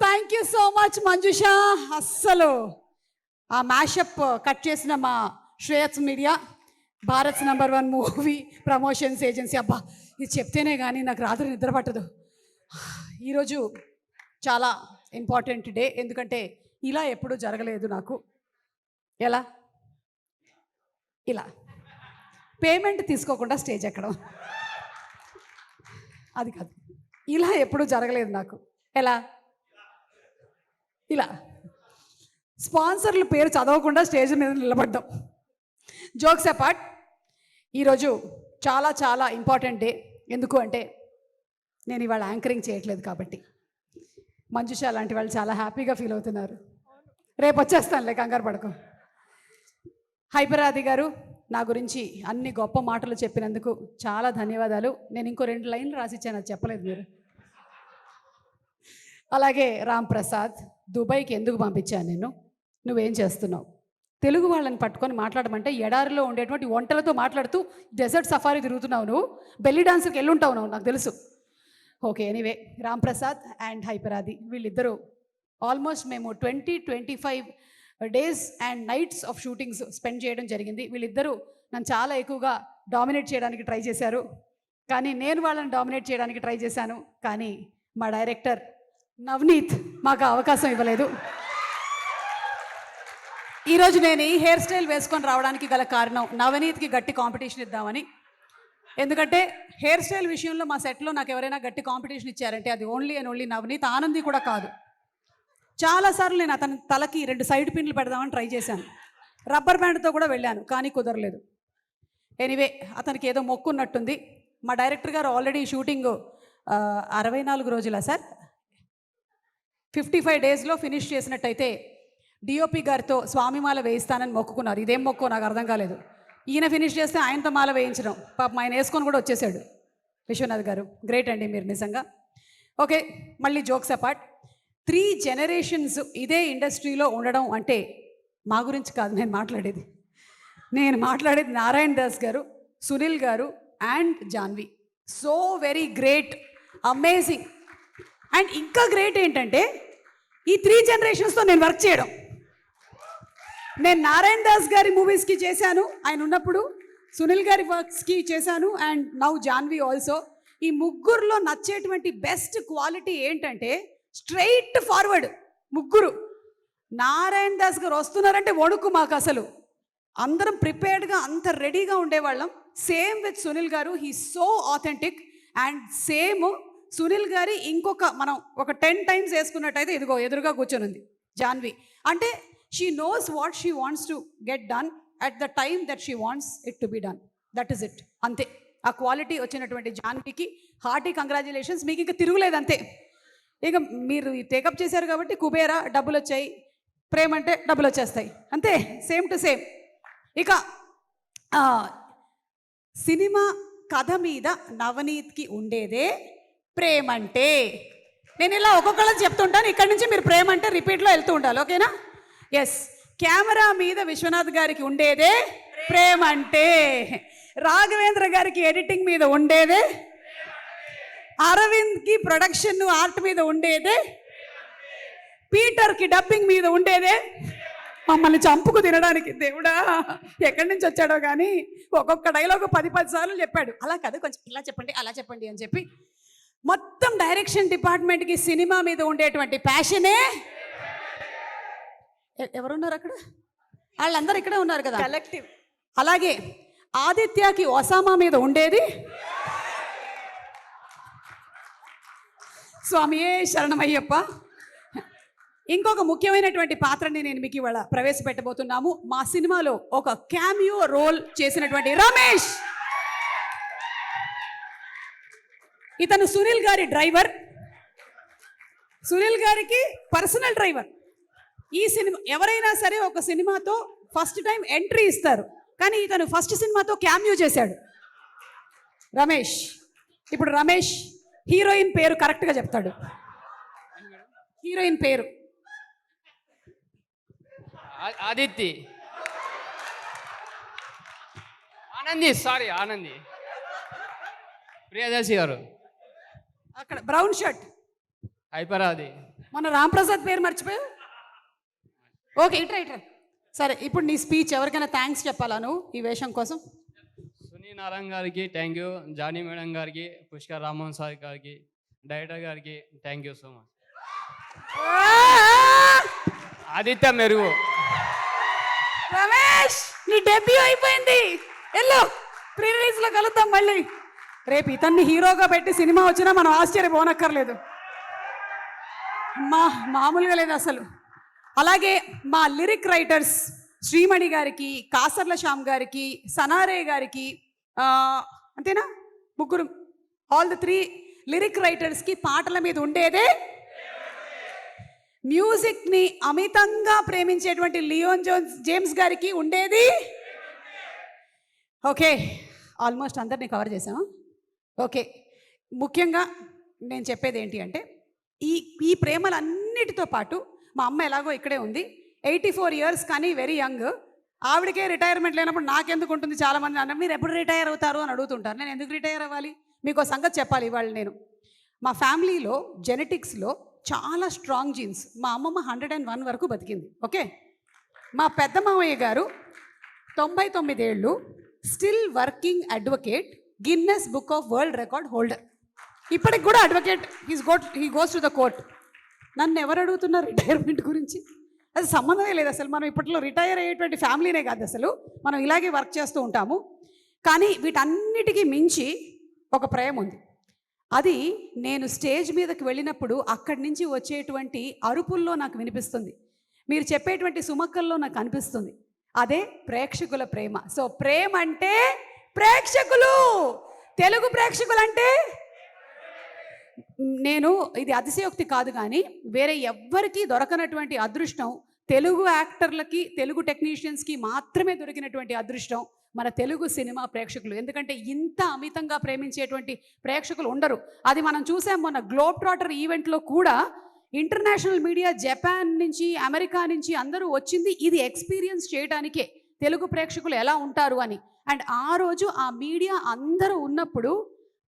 Thank you so much Manjusha. అస్సలు ఆ mashup cut చేసిన మా Shreyas media, Bharat #1 movie promotions agency. అబ్బా, ఇది చెప్తేనే కానీ నాకు రాత్రి నిద్ర పట్టదు. ఈరోజు చాలా ఇంపార్టెంట్ డే, ఎందుకంటే ఇలా ఎప్పుడూ జరగలేదు నాకు. ఎలా? ఇలా పేమెంట్ తీసుకోకుండా స్టేజ్ ఎక్కడం, అది కాదు. ఇలా ఎప్పుడూ జరగలేదు నాకు. ఎలా? ఇలా స్పాన్సర్ల పేరు చదవకుండా స్టేజ్ మీద నిలబడ్డాం. జోక్స్ అపార్ట్, ఈరోజు చాలా చాలా ఇంపార్టెంట్ డే. ఎందుకు అంటే నేను ఇవాళ యాంకరింగ్ చేయట్లేదు కాబట్టి. మంజుష లాంటి వాళ్ళు చాలా హ్యాపీగా ఫీల్ అవుతున్నారు. రేపు వచ్చేస్తానులే, కంగారు పడకు. హైపరాది గారు నా గురించి అన్ని గొప్ప మాటలు చెప్పినందుకు చాలా ధన్యవాదాలు. నేను ఇంకో 2 లైన్లు రాసిచ్చాను, అది చెప్పలేదు మీరు. అలాగే రామ్ ప్రసాద్, దుబాయ్కి ఎందుకు పంపించాను నేను? నువ్వేం చేస్తున్నావు? తెలుగు వాళ్ళని పట్టుకొని మాట్లాడమంటే ఎడారిలో ఉండేటువంటి వంటలతో మాట్లాడుతూ డెజర్ట్ సఫారీ తిరుగుతున్నావు నువ్వు. బెల్లి డాన్స్కి వెళ్ళుంటావు నువ్వు, నాకు తెలుసు. Okay, anyway, Ram Prasad and Hyper Aadi వీళ్ళిద్దరూ ఆల్మోస్ట్ మేము 20-25 days and nights of shootings spend చేయడం జరిగింది. వీళ్ళిద్దరూ నన్ను చాలా ఎక్కువగా డామినేట్ చేయడానికి ట్రై చేశారు, కానీ నేను వాళ్ళని డామినేట్ చేయడానికి ట్రై చేశాను. కానీ మా డైరెక్టర్ నవనీత్ మాకు అవకాశం ఇవ్వలేదు. ఈరోజు నేను ఈ హెయిర్ స్టైల్ వేసుకొని రావడానికి గల కారణం నవనీత్కి గట్టి కాంపిటీషన్ ఇద్దామని. ఎందుకంటే హెయిర్ స్టైల్ విషయంలో మా సెట్లో నాకు ఎవరైనా గట్టి కాంపిటీషన్ ఇచ్చారంటే అది only and only Navneet. Anandi కూడా కాదు. చాలాసార్లు నేను అతని తలకి 2 సైడ్ పిన్లు పెడదామని ట్రై చేశాను, రబ్బర్ బ్యాండ్తో కూడా వెళ్ళాను, కానీ కుదరలేదు. ఎనీవే, అతనికి ఏదో మొక్కు ఉన్నట్టుంది. మా డైరెక్టర్ గారు ఆల్రెడీ షూటింగ్ 64 రోజులా సార్, 55 డేస్లో ఫినిష్ చేసినట్టయితే డిఓపి గారితో స్వామిమాల వేయిస్తానని మొక్కుకున్నారు. ఇదేం మొక్కో నాకు అర్థం కాలేదు. ఈయన ఫినిష్ చేస్తే ఆయనతో మాల వేయించడం, పాపం ఆయన వేసుకొని కూడా వచ్చేసాడు. విశ్వనాథ్ గారు గ్రేట్ అండి మీరు నిజంగా. ఓకే, మళ్ళీ జోక్స్ అపార్ట్, 3 generations ఇదే ఇండస్ట్రీలో ఉండడం అంటే మా గురించి కాదు నేను మాట్లాడేది. నేను మాట్లాడేది Narayana Das garu, Sunil garu and Janvi. So very great, amazing. And ఇంకా గ్రేట్ ఏంటంటే ఈ 3 generations నేను వర్క్ చేయడం. నేను నారాయణ దాస్ గారి మూవీస్కి చేశాను ఆయన ఉన్నప్పుడు, సునీల్ గారి వర్క్స్కి చేశాను, అండ్ నౌ జాన్వి ఆల్సో. ఈ ముగ్గురులో నచ్చేటువంటి బెస్ట్ క్వాలిటీ ఏంటంటే స్ట్రైట్ ఫార్వర్డ్. ముగ్గురు, నారాయణ దాస్ గారు వస్తున్నారంటే వణుకు మాకు అసలు. అందరం ప్రిపేర్డ్గా అంత రెడీగా ఉండేవాళ్ళం. సేమ్ విత్ సునీల్ గారు, he so authentic. And same Sunil గారి ఇంకొక మనం ఒక 10 times వేసుకున్నట్టయితే ఇదిగో ఎదురుగా కూర్చొని ఉంది జాన్వి. అంటే she knows what she wants to get done at the time that she wants it to be done. That is it, అంతే. ఆ క్వాలిటీ వచ్చినటువంటి జాన్వికి హార్టీ కంగ్రాచులేషన్స్. మీకు ఇంకా తిరుగులేదు అంతే. ఇక మీరు టేకప్ చేశారు కాబట్టి కుబేరా డబ్బులు వచ్చాయి, ప్రేమ అంటే డబ్బులు వచ్చేస్తాయి, అంతే, సేమ్ టు సేమ్. ఇక సినిమా కథ మీద నవనీత్కి ఉండేదే ప్రేమంటే. నేను ఇలా ఒక్కొక్కళ్ళకి చెప్తుంటాను, ఇక్కడి నుంచి మీరు ప్రేమ అంటే రిపీట్లో వెళ్తూ ఉండాలి, ఓకేనా? ఎస్. కెమెరా మీద విశ్వనాథ్ గారికి ఉండేదే ప్రేమంటే, రాఘవేంద్ర గారికి ఎడిటింగ్ మీద ఉండేదే, అరవింద్కి ప్రొడక్షన్ ఆర్ట్ మీద ఉండేదే, పీటర్కి డబ్బింగ్ మీద ఉండేదే, మమ్మల్ని చంపుకు తినడానికి దేవుడా ఎక్కడి నుంచి వచ్చాడో కానీ ఒక్కొక్క డైలాగ్ 10 సార్లు చెప్పాడు. అలా కాదు, కొంచెం ఇలా చెప్పండి అలా చెప్పండి అని చెప్పి మొత్తం డైరెక్షన్ డిపార్ట్మెంట్కి సినిమా మీద ఉండేటువంటి ప్యాషనే. ఎవరున్నారు అక్కడ? వాళ్ళందరూ ఇక్కడే ఉన్నారు కదా, కలెక్టివ్. అలాగే ఆదిత్యకి ఒసామా మీద ఉండేది స్వామియే శరణమయ్యప్ప. ఇంకొక ముఖ్యమైనటువంటి పాత్రని నేను మీకు ఇవాళ ప్రవేశపెట్టబోతున్నాము. మా సినిమాలో ఒక క్యామియో రోల్ చేసినటువంటి రమేష్. ఇతను సునీల్ గారి డ్రైవర్, సునీల్ గారికి పర్సనల్ డ్రైవర్. ఈ సినిమా ఎవరైనా సరే ఒక సినిమాతో ఫస్ట్ టైం ఎంట్రీ ఇస్తారు, కానీ ఇతను ఫస్ట్ సినిమాతో క్యామియో చేశాడు రమేష్. ఇప్పుడు రమేష్ హీరోయిన్ పేరు కరెక్ట్గా చెప్తాడు. హీరోయిన్ పేరు ఆదిత్య, ఆనంది, ప్రియదర్శి గారు. అక్కడ బ్రౌన్ షర్ట్ హైపరాది, మన రాంప్రసాద్ పేరు మర్చిపోయావు. ఓకే, ఇట్రా. సరే, ఇప్పుడు నీ స్పీచ్ ఎవరికైనా థ్యాంక్స్ చెప్పాలా నువ్వు ఈ వేషం కోసం? సునీ నారాయణ గారికి థ్యాంక్ యూ, జానీ మేడం గారికి, పుష్కర్ రామ్మోహన్ సార్ గారికి, డైరెక్టర్ గారికి thank you so much. Aditya మెరుగు. రమేష్, నీ డెబ్యూ అయిపోయింది. ఎల్లో ప్రీ రిలీజ్ లో కలుద్దాం మళ్ళీ. రేపు ఇతన్ని హీరోగా పెట్టి సినిమా వచ్చినా మనం ఆశ్చర్యపోనక్కర్లేదు. మామూలుగా లేదు అసలు. అలాగే మా లిరిక్ రైటర్స్ శ్రీమణి గారికి, కాసర్ల శ్యామ్ గారికి, సనారే గారికి, అంతేనా, ముగ్గురు, ఆల్ ద 3 లిరిక్ రైటర్స్కి పాటల మీద ఉండేదే, మ్యూజిక్ని అమితంగా ప్రేమించేటువంటి లియోన్ జేమ్స్ గారికి ఉండేది. ఓకే, ఆల్మోస్ట్ అందరినీ కవర్ చేసాము. ఓకే, ముఖ్యంగా నేను చెప్పేది ఏంటి అంటే, ఈ ప్రేమలన్నిటితో పాటు మా అమ్మ ఎలాగో ఇక్కడే ఉంది, 84 ఇయర్స్ కానీ వెరీ యంగ్. ఆవిడకే రిటైర్మెంట్ లేనప్పుడు నాకెందుకు ఉంటుంది? చాలామంది అన్నారు మీరు ఎప్పుడు రిటైర్ అవుతారు అని అడుగుతుంటారు. నేను ఎందుకు రిటైర్ అవ్వాలి? మీకు సంగతి చెప్పాలి ఇవాళ. నేను మా ఫ్యామిలీలో జెనెటిక్స్లో చాలా స్ట్రాంగ్ జీన్స్. మా అమ్మమ్మ 101 వరకు బతికింది. ఓకే, మా పెద్ద మామయ్య గారు 99 ఏళ్ళు, still working advocate, Guinness book of world record holder. ఇప్పటికి కూడా advocate. He goes to the court. నన్ను ఎవరు అడుగుతున్నారు రిటైర్మెంట్ గురించి? అది సంబంధమే లేదు అసలు. మనం ఇప్పట్లో రిటైర్ అయ్యేటువంటి ఫ్యామిలీనే కాదు అసలు, మనం ఇలాగే వర్క్ చేస్తూ ఉంటాము. కానీ వీటన్నిటికీ మించి ఒక ప్రేమ ఉంది. అది నేను స్టేజ్ మీదకి వెళ్ళినప్పుడు అక్కడి నుంచి వచ్చేటువంటి అరుపుల్లో నాకు వినిపిస్తుంది, మీరు చెప్పేటువంటి సుమక్కల్లో నాకు అనిపిస్తుంది. అదే ప్రేక్షకుల ప్రేమ. సో ప్రేమ అంటే ప్రేక్షకులు, తెలుగు ప్రేక్షకులు అంటే నేను ఇది అతిశయోక్తి కాదు కానీ వేరే ఎవ్వరికీ దొరకనటువంటి అదృష్టం తెలుగు యాక్టర్లకి, తెలుగు టెక్నీషియన్స్కి మాత్రమే దొరికినటువంటి అదృష్టం మన తెలుగు సినిమా ప్రేక్షకులు. ఎందుకంటే ఇంత అమితంగా ప్రేమించేటువంటి ప్రేక్షకులు ఉండరు. అది మనం చూసాం మొన్న గ్లోబ్ ట్రాటర్ ఈవెంట్లో కూడా. ఇంటర్నేషనల్ మీడియా, జపాన్ నుంచి, అమెరికా నుంచి అందరూ వచ్చింది ఇది ఎక్స్పీరియన్స్ చేయడానికే తెలుగు ప్రేక్షకులు ఎలా ఉంటారు అని. అండ్ ఆ రోజు ఆ మీడియా అందరూ ఉన్నప్పుడు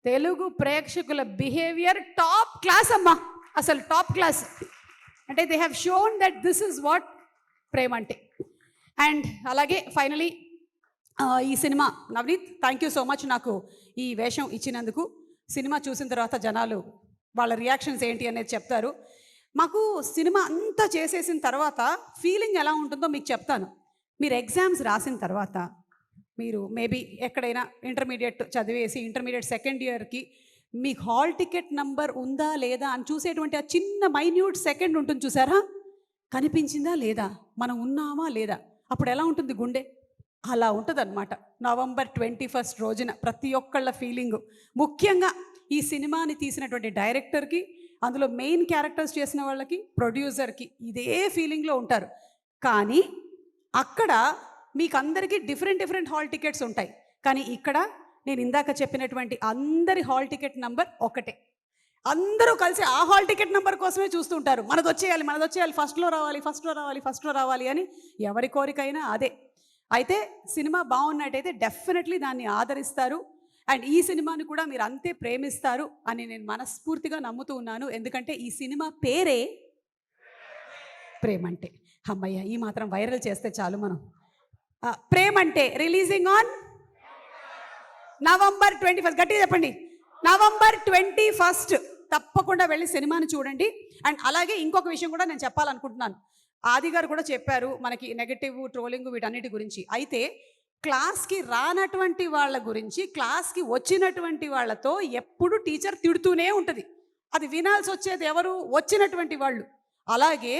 తెలుగు ప్రేక్షకుల బిహేవియర్ టాప్ క్లాస్ అమ్మా, అసలు టాప్ క్లాస్. అంటే they have shown that this is what ప్రేమ అంటే. అండ్ అలాగే ఫైనలీ ఈ cinema, Navneet thank you so much నాకు ఈ వేషం ఇచ్చినందుకు. సినిమా చూసిన తర్వాత జనాలు వాళ్ళ రియాక్షన్స్ ఏంటి అనేది చెప్తారు. మాకు సినిమా అంతా చేసేసిన తర్వాత ఫీలింగ్ ఎలా ఉంటుందో మీకు చెప్తాను. మీరు ఎగ్జామ్స్ రాసిన తర్వాత, మీరు మేబీ ఎక్కడైనా ఇంటర్మీడియట్ చదివేసి ఇంటర్మీడియట్ సెకండ్ ఇయర్కి మీకు హాల్ టికెట్ నంబర్ ఉందా లేదా అని చూసేటువంటి ఆ చిన్న మైన్యూట్ సెకండ్ ఉంటుంది చూసారా, కనిపించిందా లేదా, మనం ఉన్నామా లేదా, అప్పుడు ఎలా ఉంటుంది గుండె? అలా ఉంటుంది అనమాట November 21 రోజున ప్రతి ఒక్కళ్ళ ఫీలింగు. ముఖ్యంగా ఈ సినిమాని తీసినటువంటి డైరెక్టర్కి, అందులో మెయిన్ క్యారెక్టర్స్ చేసిన వాళ్ళకి, ప్రొడ్యూసర్కి ఇదే ఫీలింగ్లో ఉంటారు. కానీ అక్కడ మీకు అందరికీ డిఫరెంట్ హాల్ టికెట్స్ ఉంటాయి. కానీ ఇక్కడ నేను ఇందాక చెప్పినటువంటి అందరి హాల్ టికెట్ నంబర్ ఒకటే. అందరూ కలిసి ఆ హాల్ టికెట్ నెంబర్ కోసమే చూస్తుంటారు. మనది వచ్చేయాలి, ఫస్ట్లో రావాలి అని ఎవరి కోరికైనా అదే. అయితే సినిమా బాగున్నట్టయితే డెఫినెట్లీ దాన్ని ఆదరిస్తారు. అండ్ ఈ సినిమాని కూడా మీరు అంతే ప్రేమిస్తారు అని నేను మనస్ఫూర్తిగా నమ్ముతూ ఉన్నాను. ఎందుకంటే ఈ సినిమా పేరే ప్రేమంటే. అమ్మయ్య, ఈ మాత్రం వైరల్ చేస్తే చాలు మనం. ప్రేమంటే రిలీజింగ్ ఆన్ November 21. గట్టిగా చెప్పండి, November 21. తప్పకుండా వెళ్ళి సినిమాని చూడండి. అండ్ అలాగే ఇంకొక విషయం కూడా నేను చెప్పాలనుకుంటున్నాను. ఆది గారు కూడా చెప్పారు మనకి నెగటివ్, ట్రోలింగ్ వీటన్నిటి గురించి. అయితే క్లాస్కి రానటువంటి వాళ్ళ గురించి క్లాస్కి వచ్చినటువంటి వాళ్ళతో ఎప్పుడు టీచర్ తిడుతూనే ఉంటుంది. అది వినాల్సి వచ్చేది ఎవరు? వచ్చినటువంటి వాళ్ళు. అలాగే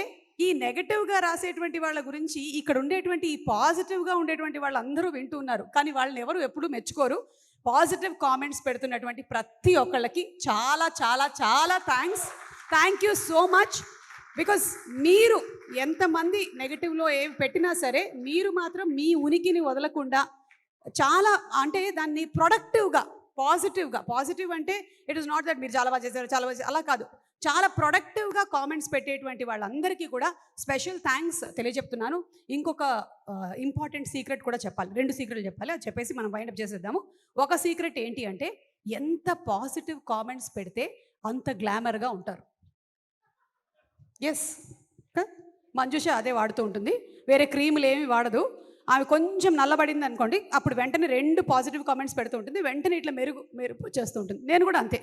ఈ నెగటివ్గా రాసేటువంటి వాళ్ళ గురించి ఇక్కడ ఉండేటువంటి ఈ పాజిటివ్గా ఉండేటువంటి వాళ్ళందరూ వింటున్నారు. కానీ వాళ్ళని ఎవరు ఎప్పుడు మెచ్చుకోరు. పాజిటివ్ కామెంట్స్ పెడుతున్నటువంటి ప్రతి ఒక్కళ్ళకి చాలా చాలా చాలా thank you so much. Because మీరు ఎంతమంది నెగటివ్లో ఏవి పెట్టినా సరే మీరు మాత్రం మీ ఉనికిని వదలకుండా చాలా, అంటే దాన్ని ప్రొడక్టివ్గా, పాజిటివ్ అంటే ఇట్ ఈస్ నాట్ దట్ మీరు చాలా బాగా చేశారు అలా కాదు, చాలా ప్రొడక్టివ్గా కామెంట్స్ పెట్టేటువంటి వాళ్ళందరికీ కూడా స్పెషల్ థ్యాంక్స్ తెలియజెప్తున్నాను. ఇంకొక ఇంపార్టెంట్ సీక్రెట్ కూడా చెప్పాలి, 2 సీక్రెట్లు చెప్పాలి. అది చెప్పేసి మనం వైండప్ చేసేద్దాము. ఒక సీక్రెట్ ఏంటి అంటే, ఎంత పాజిటివ్ కామెంట్స్ పెడితే అంత గ్లామర్గా ఉంటారు. ఎస్, మంజుష అదే వాడుతూ ఉంటుంది, వేరే క్రీములు ఏమి వాడదు. ఆమె కొంచెం నల్లబడింది అనుకోండి, అప్పుడు వెంటనే 2 పాజిటివ్ కామెంట్స్ పెడుతూ ఉంటుంది, వెంటనే ఇట్లా మెరుపు చేస్తూ ఉంటుంది. నేను కూడా అంతే,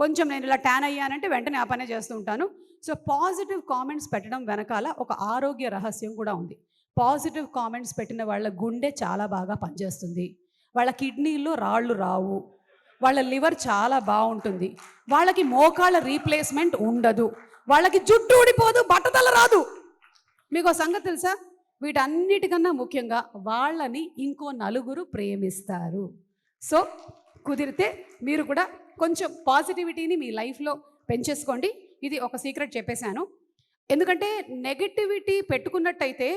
కొంచెం నేను ఇలా ట్యాన్ అయ్యానంటే వెంటనే ఆ పనే చేస్తూ ఉంటాను. సో పాజిటివ్ కామెంట్స్ పెట్టడం వెనకాల ఒక ఆరోగ్య రహస్యం కూడా ఉంది. పాజిటివ్ కామెంట్స్ పెట్టిన వాళ్ళ గుండె చాలా బాగా పనిచేస్తుంది, వాళ్ళ కిడ్నీల్లో రాళ్ళు రావు, వాళ్ళ లివర్ చాలా బాగుంటుంది, వాళ్ళకి మోకాళ్ళ రీప్లేస్మెంట్ ఉండదు, వాళ్ళకి జుట్టు ఊడిపోదు, బట్టతల రాదు. మీకు ఒక సంగతి తెలుసా? వీటన్నిటికన్నా ముఖ్యంగా వాళ్ళని ఇంకో నలుగురు ప్రేమిస్తారు. సో కుదిరితే మీరు కూడా కొంచెం పాజిటివిటీని మీ లైఫ్లో పెంచేసుకోండి. ఇది ఒక సీక్రెట్ చెప్పేశాను. ఎందుకంటే నెగటివిటీ పెట్టుకున్నట్టయితే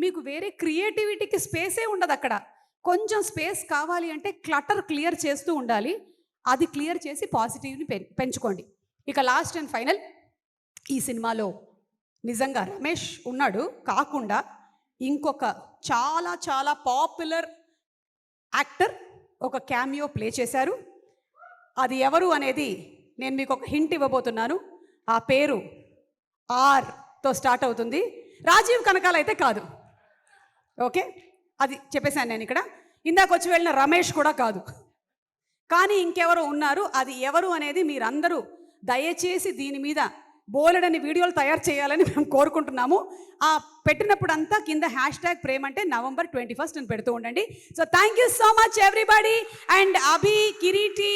మీకు వేరే క్రియేటివిటీకి స్పేసే ఉండదు అక్కడ. కొంచెం స్పేస్ కావాలి అంటే క్లటర్ క్లియర్ చేస్తూ ఉండాలి. అది క్లియర్ చేసి పాజిటివ్ని పెంచుకోండి. ఇక లాస్ట్ అండ్ ఫైనల్, ఈ సినిమాలో నిజంగా రమేష్ ఉన్నాడు కాకుండా ఇంకొక చాలా చాలా పాపులర్ యాక్టర్ ఒక క్యామియో ప్లే చేశారు. అది ఎవరు అనేది నేను మీకు ఒక హింట్ ఇవ్వబోతున్నాను. ఆ పేరు ఆర్తో స్టార్ట్ అవుతుంది. రాజీవ్ కనకాల అయితే కాదు, ఓకే, అది చెప్పేశాను నేను ఇక్కడ. ఇందాక వచ్చి వెళ్ళిన రమేష్ కూడా కాదు, కానీ ఇంకెవరు ఉన్నారు. అది ఎవరు అనేది మీరందరూ దయచేసి దీని మీద బోలెడని వీడియోలు తయారు చేయాలని మేము కోరుకుంటున్నాము. ఆ పెట్టినప్పుడు అంతా కింద #ప్రేమ్ అంటే November 21 అని పెడుతూ ఉండండి. So thank you so much everybody. And Abhi, Kireeti,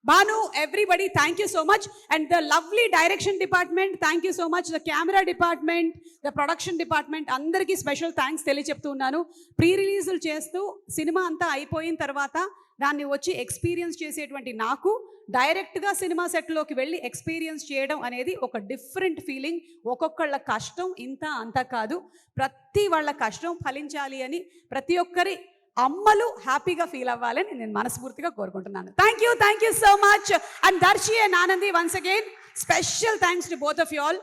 Banu, everybody, thank you so much. And the lovely direction department, thank you so much. The camera department, the production department, అందరికీ స్పెషల్ థ్యాంక్స్ తెలియచెప్తున్నాను. ప్రీ రిలీజులు చేస్తూ cinema అంతా అయిపోయిన తర్వాత దాన్ని వచ్చి experience చేసేటువంటి నాకు డైరెక్ట్గా సినిమా సెట్లోకి వెళ్ళి ఎక్స్పీరియన్స్ చేయడం అనేది ఒక డిఫరెంట్ ఫీలింగ్. ఒక్కొక్కళ్ళ కష్టం ఇంత అంత కాదు, ప్రతి వాళ్ళ కష్టం ఫలించాలి అని ప్రతి ఒక్కరి అమ్మలు హ్యాపీగా ఫీల్ అవ్వాలని నేను మనస్ఫూర్తిగా కోరుకుంటున్నాను. Thank you so much. And Darshi and Anandi, once again special thanks to both of you all.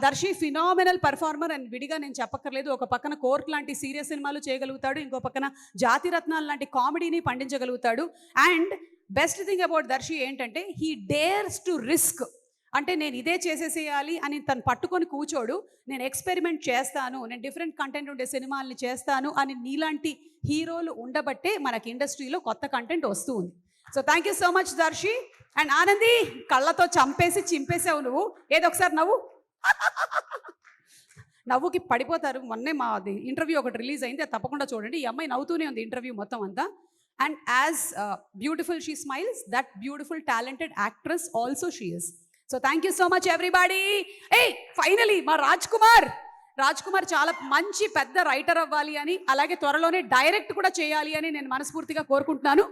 Darshi phenomenal performer and విడిగా నేను చెప్పక్కర్లేదు. ఒక పక్కన కోర్ట్ లాంటి సీరియస్ సినిమాలు చేయగలుగుతాడు, ఇంకో పక్కన జాతి రత్నాలు లాంటి కామెడీని పండించగలుగుతాడు. And best thing about Darshi ఏంటంటే హీ డేర్స్ టు రిస్క్. అంటే నేను ఇదే చేసేసేయాలి అని తను పట్టుకొని కూర్చోడు. నేను ఎక్స్పెరిమెంట్ చేస్తాను, నేను డిఫరెంట్ కంటెంట్ ఉండే సినిమాల్ని చేస్తాను అని నీలాంటి హీరోలు ఉండబట్టే మనకి ఇండస్ట్రీలో కొత్త కంటెంట్ వస్తూ ఉంది. So thank you so much Darshi. And Anandi, కళ్ళతో చంపేసి చింపేసావు నువ్వు. ఏదో ఒకసారి నవ్వు, నవ్వుకి పడిపోతారు. మొన్నే మా ఇంటర్వ్యూ ఒకటి రిలీజ్ అయింది, అది తప్పకుండా చూడండి. ఈ అమ్మాయి నవ్వుతూనే ఉంది ఇంటర్వ్యూ మొత్తం అంతా. And as beautiful she smiles, that beautiful talented actress also she is. So thank you so much everybody. Finally మా రాజ్ కుమార్ చాలా మంచి పెద్ద రైటర్ అవ్వాలి అని, అలాగే త్వరలోనే డైరెక్ట్ కూడా చేయాలి అని నేను మనస్ఫూర్తిగా కోరుకుంటున్నాను.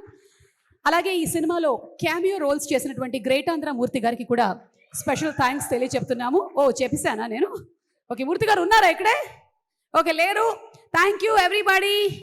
అలాగే ఈ సినిమాలో క్యామియో రోల్స్ చేసినటువంటి గ్రేటాంధ్ర మూర్తి గారికి కూడా స్పెషల్ థ్యాంక్స్ తెలియచెప్తున్నాము. చెప్పేశానా నేను? ఓకే, మూర్తి గారు ఉన్నారా ఇక్కడే? ఓకే, లేరు. Thank you everybody.